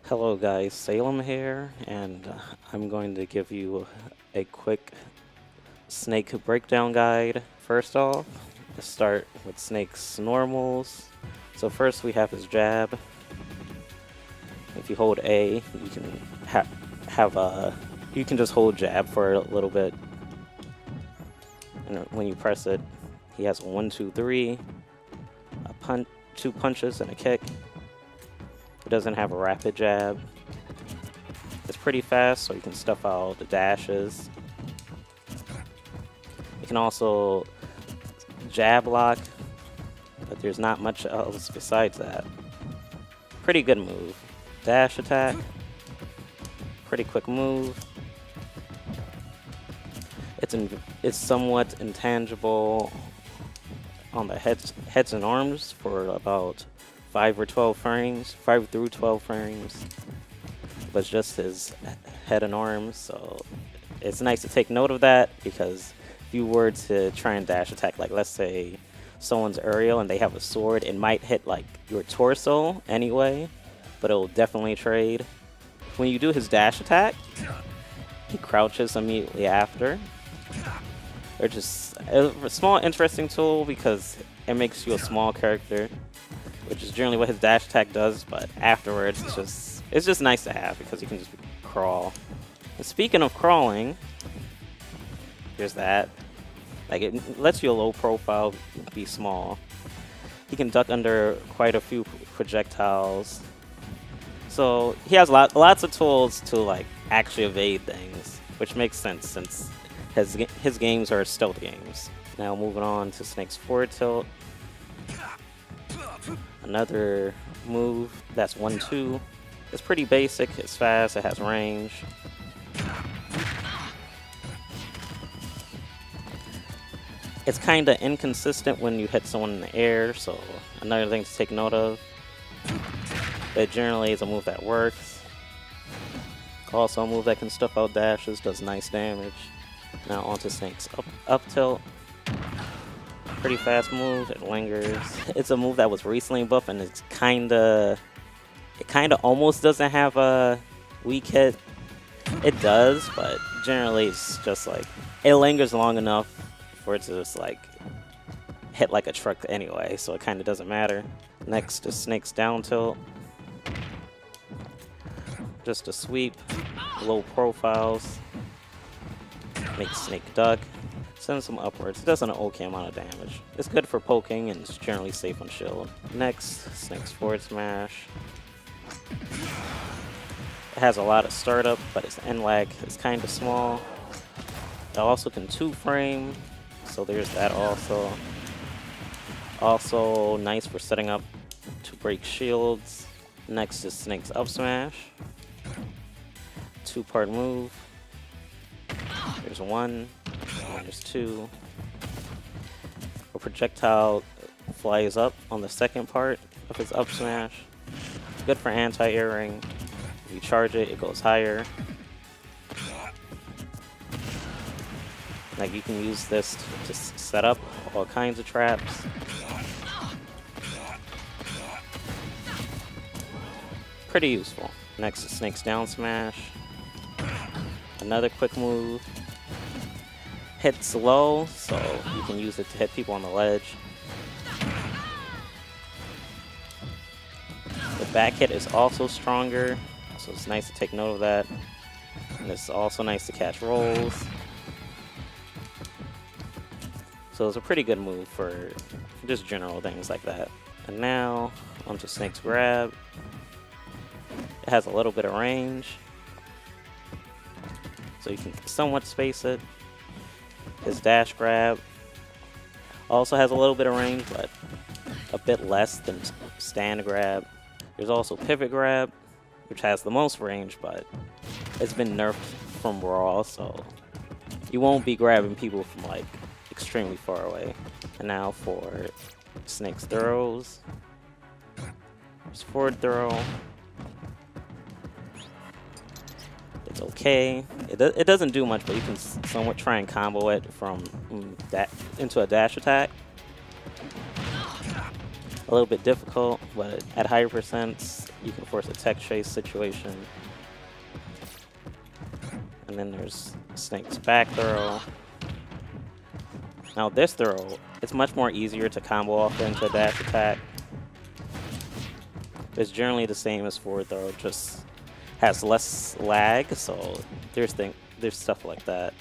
Hello guys, Salem here, and I'm going to give you a quick snake breakdown guide. First off, let's start with Snake's normals. So first we have his jab. If you hold A, you can you can just hold jab for a little bit. And when you press it, he has a 1, 2, 3, two punches and a kick. It doesn't have a rapid jab. It's pretty fast, so you can stuff out the dashes. You can also jab lock, but there's not much else besides that. Pretty good move. Dash attack. Pretty quick move. It's somewhat intangible on the heads and arms for about 5 through 12 frames, but it's just his head and arms, so it's nice to take note of that, because if you were to try and dash attack, like let's say someone's Ariel and they have a sword, it might hit like your torso anyway, but it'll definitely trade. When you do his dash attack, he crouches immediately after. They're just a small interesting tool because it makes you a small character, which is generally what his dash attack does, but afterwards it's just nice to have because you can just crawl. And speaking of crawling, here's that. Like, it lets you a low profile be small. He can duck under quite a few projectiles. So he has lots of tools to like actually evade things, which makes sense since his games are stealth games. Now moving on to Snake's forward tilt. Another move that's 1, 2. It's pretty basic, it's fast, it has range. It's kind of inconsistent when you hit someone in the air, so another thing to take note of. But generally it's a move that works. Also a move that can stuff out dashes, does nice damage. Now onto Snake's up tilt. Pretty fast move, it lingers. It's a move that was recently buffed, and it kinda almost doesn't have a weak hit. It does, but generally it's just like, it lingers long enough for it to just like hit like a truck anyway, so it kinda doesn't matter. Next is Snake's down tilt. Just a sweep, low profiles, make Snake duck. Send some upwards. It does an okay amount of damage. It's good for poking and it's generally safe on shield. Next, Snake's forward smash. It has a lot of startup, but its end lag is kind of small. It also can 2-frame, so there's that also. Also nice for setting up to break shields. Next is Snake's up smash. 2-part move. There's 1. There's 2. A projectile flies up on the second part of his up smash. Good for anti-airing. If you charge it, it goes higher. Like, you can use this to set up all kinds of traps. Pretty useful. Next is Snake's down smash. Another quick move. Hits low, so you can use it to hit people on the ledge. The back hit is also stronger, so it's nice to take note of that. And it's also nice to catch rolls. So it's a pretty good move for just general things like that. And now, onto Snake's grab. It has a little bit of range, so you can somewhat space it. His dash grab also has a little bit of range, but a bit less than stand grab. There's also pivot grab, which has the most range, but it's been nerfed from Raw, so you won't be grabbing people from like extremely far away. And now for Snake's throws. There's forward throw. It's okay. It doesn't do much, but you can somewhat try and combo it from that into a dash attack. A little bit difficult, but at higher percents, you can force a tech chase situation. And then there's Snake's back throw. Now this throw, it's much more easier to combo off into a dash attack. It's generally the same as forward throw, just has less lag, so there's stuff like that.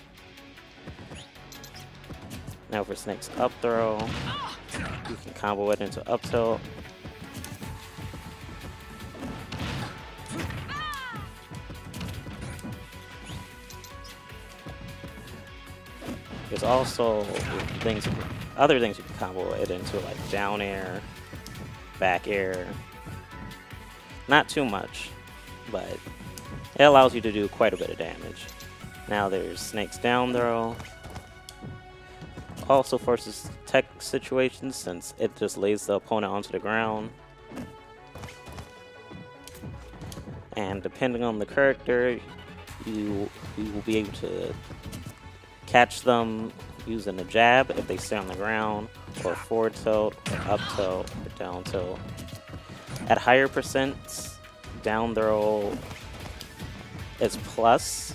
Now for Snake's up throw, you can combo it into up tilt. There's also other things you can combo it into, like down air, back air. Not too much, but it allows you to do quite a bit of damage. Now there's Snake's down throw. Also forces tech situations since it just lays the opponent onto the ground. And depending on the character, you will be able to catch them using a jab if they stay on the ground, or forward tilt, or up tilt, or down tilt. At higher percents, down throw is plus,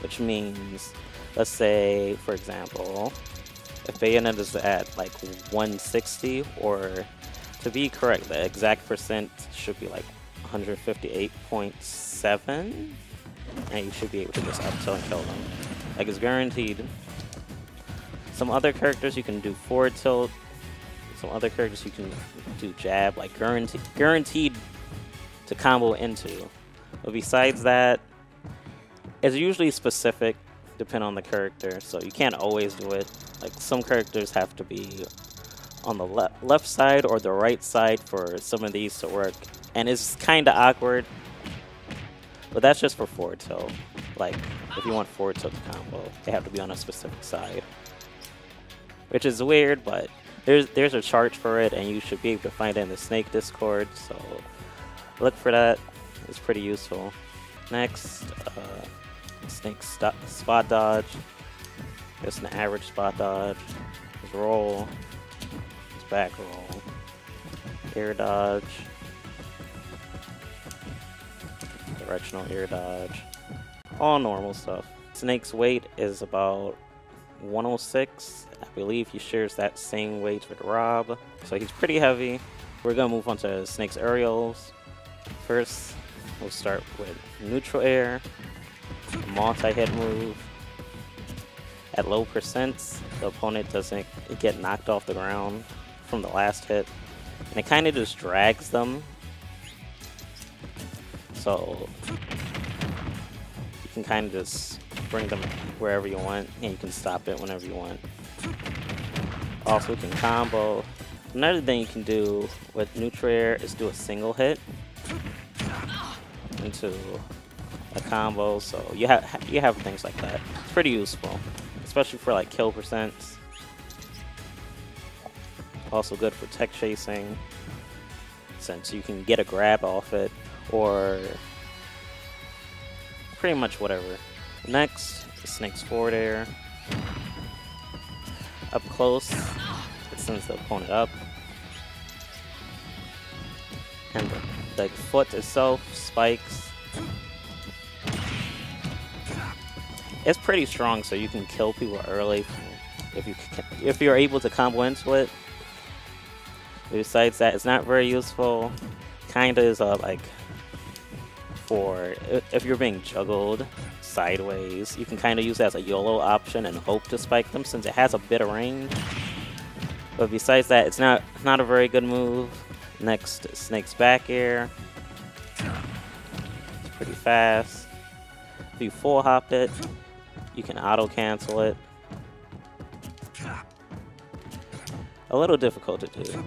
which means, let's say, for example, if Bayonet is at like 160, or to be correct, the exact percent should be like 158.7, and you should be able to just up tilt and kill them. Like, it's guaranteed. Some other characters you can do forward tilt. Some other characters you can do jab, like guaranteed to combo into. But besides that, it's usually specific, depending on the character, so you can't always do it. Like, some characters have to be on the left side or the right side for some of these to work, and it's kind of awkward. But that's just for forward tilt. Like, if you want forward tilt to combo, they have to be on a specific side, which is weird, but there's a chart for it, and you should be able to find it in the Snake Discord, so look for that. It's pretty useful. Next, Snake's spot dodge. Just an average spot dodge. His roll. His back roll. Air dodge. Directional air dodge. All normal stuff. Snake's weight is about 106. I believe he shares that same weight with Rob, so he's pretty heavy. We're gonna move on to Snake's Ariels. First, we'll start with neutral air, multi-hit move. At low percents, the opponent doesn't get knocked off the ground from the last hit, and it kind of just drags them. So you can kind of just bring them wherever you want, and you can stop it whenever you want. Also, you can combo. Another thing you can do with neutral air is do a single hit into a combo. So you have things like that. It's pretty useful, especially for like kill percents. Also good for tech chasing, since you can get a grab off it, or pretty much whatever. Next, Snake's forward air. Up close, it sends the opponent up. And the foot itself spikes. It's pretty strong, so you can kill people early if you're able to combo into it. Besides that, it's not very useful. Kinda is like for if you're being juggled sideways, you can kind of use it as a YOLO option and hope to spike them, since it has a bit of range. But besides that, it's not a very good move. Next, Snake's back air. It's pretty fast. If you full hop it, you can auto cancel it. A little difficult to do.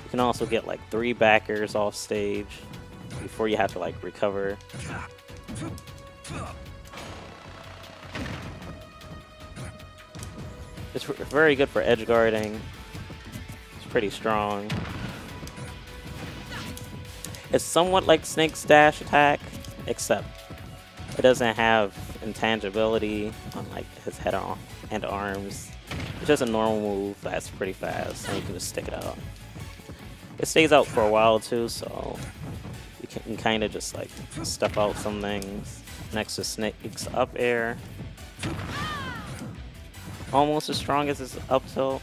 You can also get like 3 backers off stage before you have to like recover. It's very good for edge guarding. It's pretty strong. It's somewhat like Snake's dash attack, except it doesn't have intangibility on like his head and arms. It's just a normal move that's pretty fast, and you can just stick it out. It stays out for a while too, so you can kind of just like stuff out some things. Next to Snake's up air. Almost as strong as his up tilt.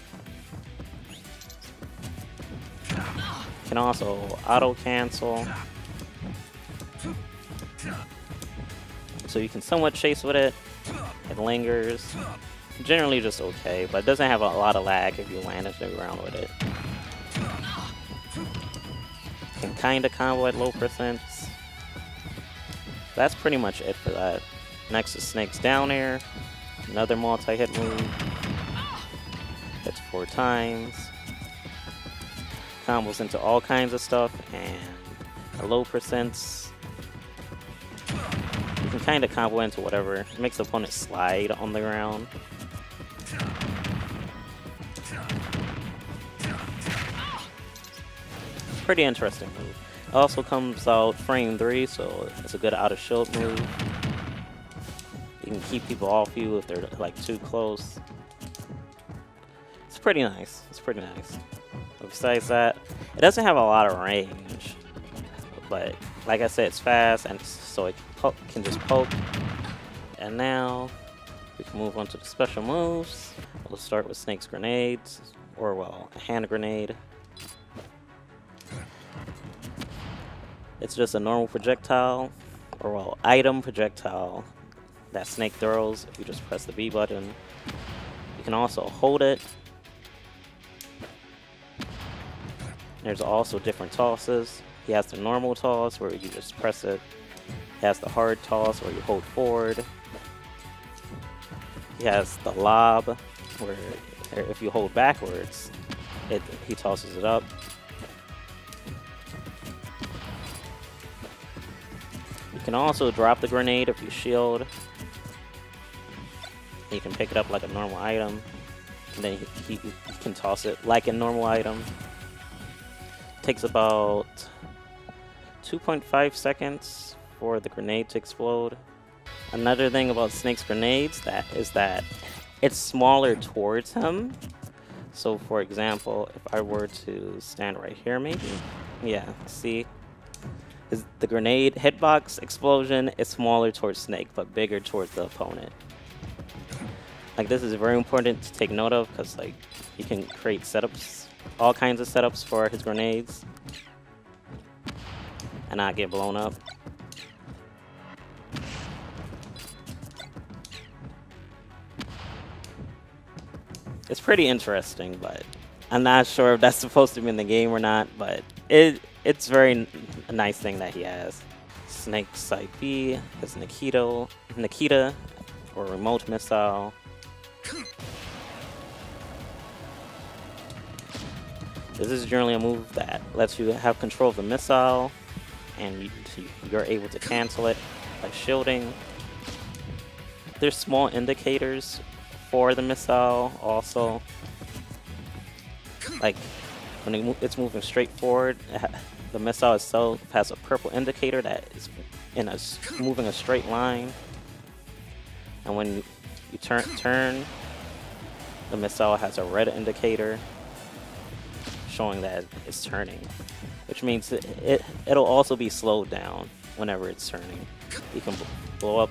Can also auto cancel. So you can somewhat chase with it. It lingers. Generally just okay, but it doesn't have a lot of lag if you land it around with it. Can kinda combo at low percents. That's pretty much it for that. Next is Snake's down air. Another multi-hit move. Hits 4 times. Combos into all kinds of stuff, and a low percents. You can kind of combo into whatever. It makes the opponent slide on the ground. Pretty interesting move. It also comes out frame 3, so it's a good out of shield move. You can keep people off you if they're like too close. It's pretty nice. It's pretty nice. But besides that, it doesn't have a lot of range. But like I said, it's fast, and so it can just poke. And now we can move on to the special moves. We'll start with Snake's grenades, or well, a hand grenade. It's just a normal projectile, or well, item projectile that Snake throws if you just press the B button. You can also hold it. There's also different tosses. He has the normal toss where you just press it. He has the hard toss where you hold forward. He has the lob where if you hold backwards, he tosses it up. You can also drop the grenade if you shield. You can pick it up like a normal item, and then he can toss it like a normal item. Takes about 2.5 seconds for the grenade to explode. Another thing about Snake's grenades is that it's smaller towards him. So for example, if I were to stand right here maybe, yeah, see? The grenade hitbox explosion is smaller towards Snake, but bigger towards the opponent. Like, this is very important to take note of, because like you can create setups, all kinds of setups for his grenades, and not get blown up. It's pretty interesting, but I'm not sure if that's supposed to be in the game or not, but it's very a nice thing that he has. Snake's side B has Nikita, or remote missile. This is generally a move that lets you have control of the missile, and you're able to cancel it by shielding. There's small indicators for the missile also. Like when it's moving straight forward, the missile itself has a purple indicator that is moving a straight line. And when you turn, the missile has a red indicator showing that it's turning, which means it'll also be slowed down whenever it's turning. You can blow up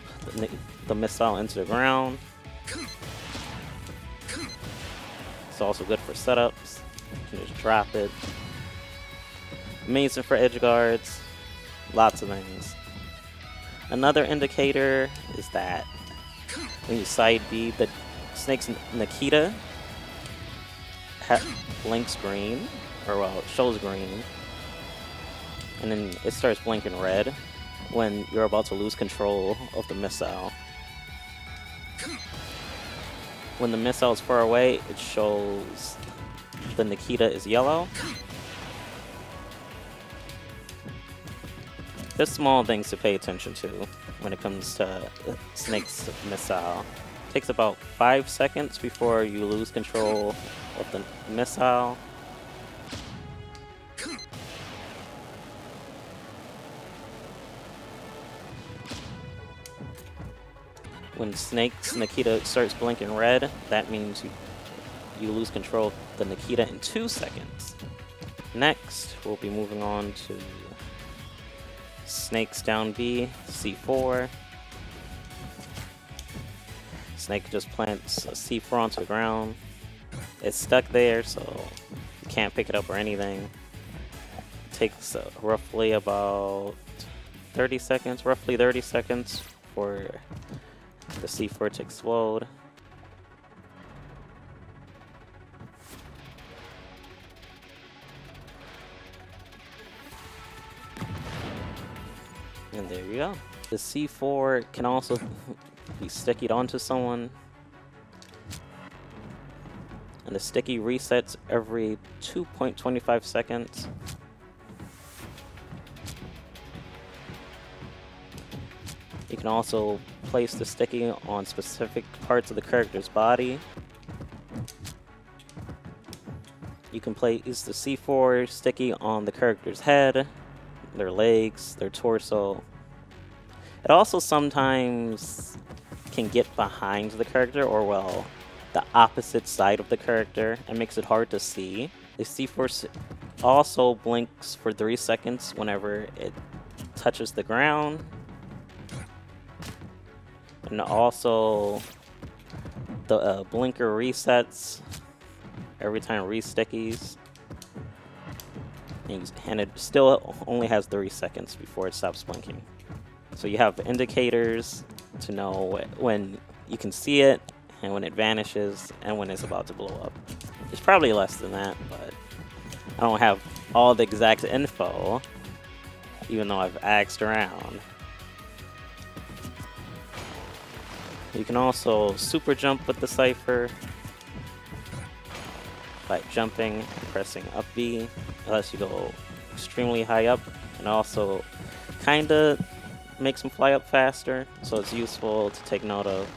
the missile into the ground. It's also good for setups. You can just drop it. Amazing for edge guards. Lots of things. Another indicator is that when you side B, the Snake's Nikita blinks green, or well, it shows green, and then it starts blinking red when you're about to lose control of the missile. When the missile is far away, it shows the Nikita is yellow. There's small things to pay attention to when it comes to Snake's missile. It takes about 5 seconds before you lose control of the missile. When Snake's Nikita starts blinking red, that means you lose control of the Nikita in 2 seconds. Next, we'll be moving on to Snake's down B, C4. Snake just plants a C4 onto the ground. It's stuck there, so you can't pick it up or anything. It takes roughly about 30 seconds, for the C4 to explode. And there you go. The C4 can also be stickied onto someone. And the sticky resets every 2.25 seconds. You can also place the sticky on specific parts of the character's body. You can place the C4 sticky on the character's head, their legs, their torso. It also sometimes can get behind the character, or well, the opposite side of the character, and makes it hard to see. The C4 also blinks for 3 seconds whenever it touches the ground. And also, the blinker resets every time re-stickies. And it still only has 3 seconds before it stops blinking. So you have indicators to know when you can see it, and when it vanishes, and when it's about to blow up. It's probably less than that, but I don't have all the exact info, even though I've asked around. You can also super jump with the Cypher by jumping and pressing up B. It lets you go extremely high up, and also kinda makes them fly up faster, so it's useful to take note of.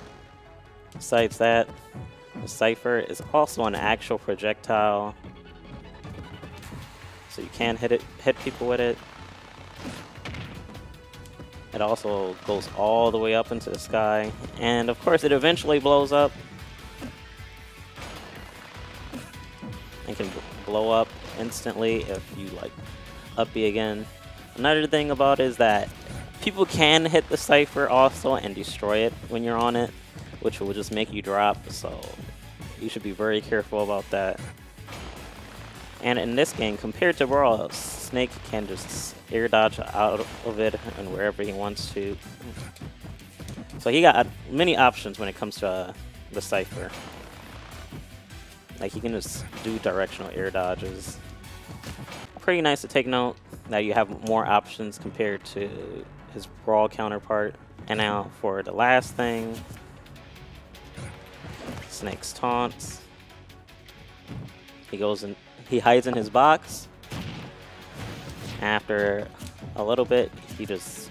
Besides that, the Cypher is also an actual projectile, so you can hit people with it. It also goes all the way up into the sky, and of course it eventually blows up and can blow up instantly if you like up B again. Another thing about it is that people can hit the Cypher also and destroy it when you're on it, which will just make you drop, so you should be very careful about that. And in this game, compared to Brawl, Snake can just air dodge out of it and wherever he wants to. So he got many options when it comes to the Cypher. Like, he can just do directional air dodges. Pretty nice to take note that you have more options compared to his Brawl counterpart. And now for the last thing, Snake's taunts. He hides in his box. After a little bit, he just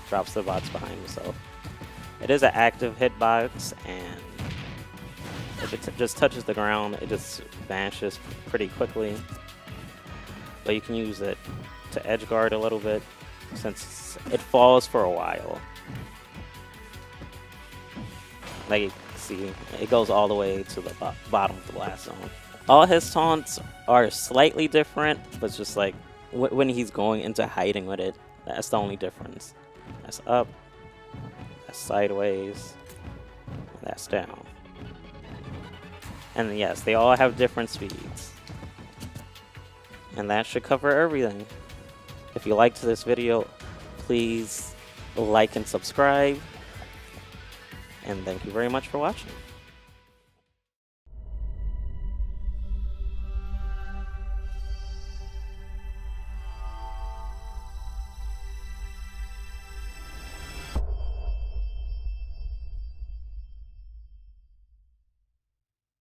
drops the box behind himself. It is an active hitbox, and if it just touches the ground, it just vanishes pretty quickly. But you can use it to edge guard a little bit, since it falls for a while. Like you can see, it goes all the way to the bottom of the blast zone. All his taunts are slightly different, but it's just like when he's going into hiding with it, that's the only difference. That's up, that's sideways, that's down. And yes, they all have different speeds. And that should cover everything. If you liked this video, please like and subscribe. And thank you very much for watching.